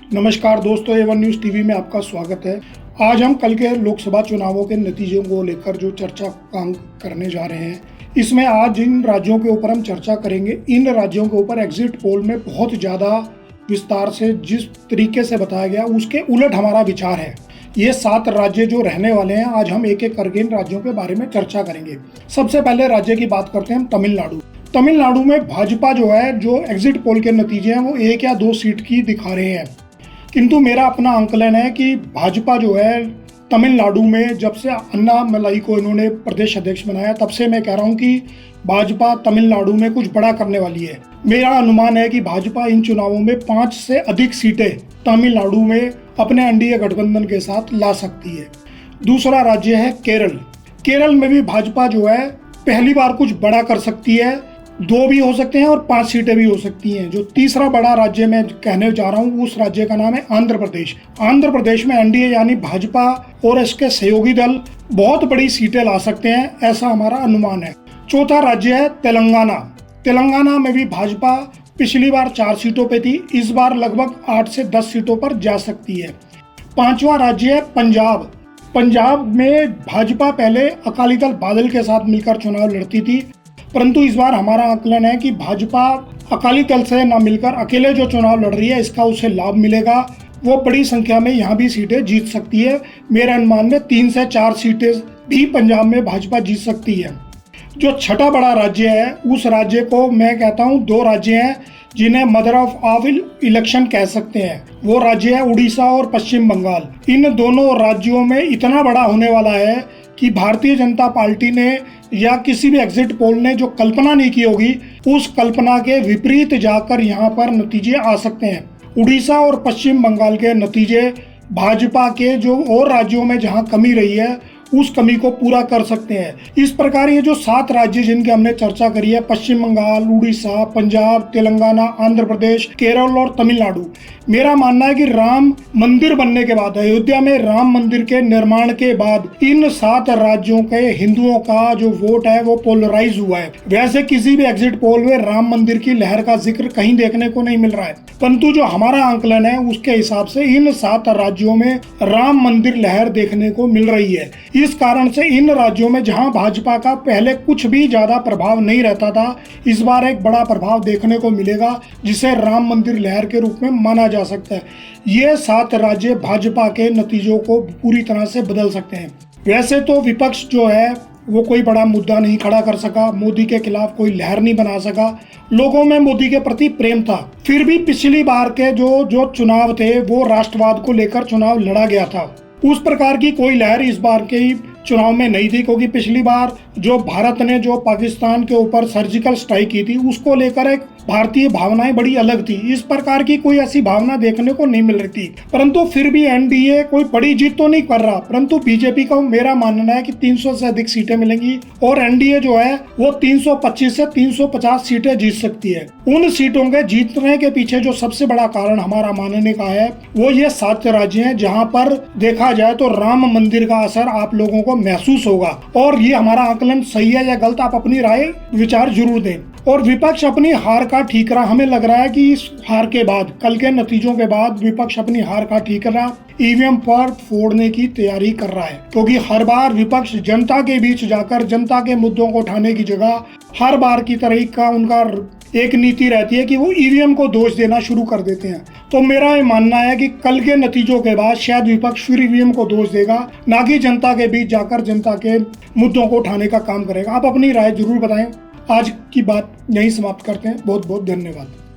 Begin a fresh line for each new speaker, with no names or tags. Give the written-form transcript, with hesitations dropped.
नमस्कार दोस्तों, A1 news TV में आपका स्वागत है। आज हम कल के लोकसभा चुनावों के नतीजों को लेकर जो चर्चा करने जा रहे हैं, इसमें आज जिन राज्यों के ऊपर हम चर्चा करेंगे, इन राज्यों के ऊपर एग्जिट पोल में बहुत ज़्यादा विस्तार से जिस तरीके से बताया गया उसके उलट हमारा विचार है। ये 7 राज्य जो रहने वाले हैं, आज हम एक एक करके इन राज्यों के बारे में चर्चा करेंगे। सबसे पहले राज्य की बात करते हैं हम तमिलनाडु। तमिलनाडु में भाजपा जो है, जो एग्जिट पोल के नतीजे हैं वो 1 या 2 सीट की दिखा रहे हैं, किंतु मेरा अपना आंकलन है कि भाजपा जो है तमिलनाडु में, जब से अन्नामलाई को इन्होंने प्रदेश अध्यक्ष बनाया, तब से मैं कह रहा हूं कि भाजपा तमिलनाडु में कुछ बड़ा करने वाली है। मेरा अनुमान है कि भाजपा इन चुनावों में 5 से अधिक सीटें तमिलनाडु में अपने एनडीए गठबंधन के साथ ला सकती है। दूसरा राज्य है केरल। केरल में भी भाजपा जो है पहली बार कुछ बड़ा कर सकती है। 2 भी हो सकते हैं और 5 सीटें भी हो सकती हैं। जो तीसरा बड़ा राज्य मैं कहने जा रहा हूँ, उस राज्य का नाम है आंध्र प्रदेश। आंध्र प्रदेश में एनडीए यानी भाजपा और इसके सहयोगी दल बहुत बड़ी सीटें ला सकते हैं, ऐसा हमारा अनुमान है। चौथा राज्य है तेलंगाना। तेलंगाना में भी भाजपा पिछली बार 4 सीटों पे थी, इस बार लगभग 8 से 10 सीटों पर जा सकती है। 5वां राज्य है पंजाब। पंजाब में भाजपा पहले अकाली दल बादल के साथ मिलकर चुनाव लड़ती थी, परंतु इस बार हमारा आकलन है कि भाजपा अकाली दल से न मिलकर अकेले जो चुनाव लड़ रही है, इसका उसे लाभ मिलेगा। वो बड़ी संख्या में यहाँ भी सीटें जीत सकती है। मेरे अनुमान में 3 से 4 सीटें भी पंजाब में भाजपा जीत सकती है। जो छठा बड़ा राज्य है, उस राज्य को मैं कहता हूँ 2 राज्य हैं जिन्हें मदर ऑफ इलेक्शन कह सकते हैं। वो राज्य है उड़ीसा और पश्चिम बंगाल। इन दोनों राज्यों में इतना बड़ा होने वाला है कि भारतीय जनता पार्टी ने या किसी भी एग्जिट पोल ने जो कल्पना नहीं की होगी, उस कल्पना के विपरीत जाकर यहाँ पर नतीजे आ सकते हैं। उड़ीसा और पश्चिम बंगाल के नतीजे भाजपा के जो और राज्यों में जहाँ कमी रही है, उस कमी को पूरा कर सकते हैं। इस प्रकार ये जो 7 राज्य जिनकी हमने चर्चा करी है, पश्चिम बंगाल, उड़ीसा, पंजाब, तेलंगाना, आंध्र प्रदेश, केरल और तमिलनाडु, मेरा मानना है कि राम मंदिर बनने के बाद, अयोध्या में राम मंदिर के निर्माण के बाद, इन 7 राज्यों के हिंदुओं का जो वोट है वो पोलराइज हुआ है। वैसे किसी भी एग्जिट पोल में राम मंदिर की लहर का जिक्र कहीं देखने को नहीं मिल रहा है, परंतु जो हमारा आंकलन है उसके हिसाब से इन 7 राज्यों में राम मंदिर लहर देखने को मिल रही है। इस कारण से इन राज्यों में जहां भाजपा का पहले कुछ भी ज्यादा प्रभाव नहीं रहता था, इस बार एक बड़ा प्रभाव देखने को मिलेगा, जिसे राम मंदिर लहर के रूप में माना जा सकता है। ये 7 राज्य भाजपा के नतीजों को पूरी तरह से बदल सकते हैं। वैसे तो विपक्ष जो है वो कोई बड़ा मुद्दा नहीं खड़ा कर सका, मोदी के खिलाफ कोई लहर नहीं बना सका। लोगों में मोदी के प्रति प्रेम था, फिर भी पिछली बार के जो चुनाव थे वो राष्ट्रवाद को लेकर चुनाव लड़ा गया था। उस प्रकार की कोई लहर इस बार के चुनाव में नहीं थी, क्योंकि पिछली बार जो भारत ने जो पाकिस्तान के ऊपर सर्जिकल स्ट्राइक की थी, उसको लेकर एक भारतीय भावनाएं बड़ी अलग थी। इस प्रकार की कोई ऐसी भावना देखने को नहीं मिल रही थी। परंतु फिर भी एनडीए कोई बड़ी जीत तो नहीं कर रहा, परंतु बीजेपी का मेरा मानना है कि 300 से अधिक सीटें मिलेंगी और एनडीए जो है वो 325 से 350 सीटें जीत सकती है। उन सीटों के जीतने के पीछे जो सबसे बड़ा कारण हमारा मानने का है, वो ये 7 राज्य हैं जहाँ पर देखा जाए तो राम मंदिर का असर आप लोगों को महसूस होगा। और ये हमारा आकलन सही है या गलत, आप अपनी राय विचार जरूर दें। और विपक्ष अपनी हार का ठीकरा, हमें लग रहा है कि इस हार के बाद, कल के नतीजों के बाद, विपक्ष अपनी हार का ठीकरा ईवीएम पर फोड़ने की तैयारी कर रहा है। क्योंकि हर बार विपक्ष जनता के बीच जाकर जनता के मुद्दों को उठाने की जगह हर बार की तरह का उनका एक नीति रहती है कि वो ईवीएम को दोष देना शुरू कर देते हैं। तो मेरा ये मानना है कि कल के नतीजों के बाद शायद विपक्ष फिर ईवीएम को दोष देगा, ना कि जनता के बीच जाकर जनता के मुद्दों को उठाने का काम करेगा। आप अपनी राय जरूर बताएं। आज की बात यहीं समाप्त करते हैं। बहुत बहुत धन्यवाद।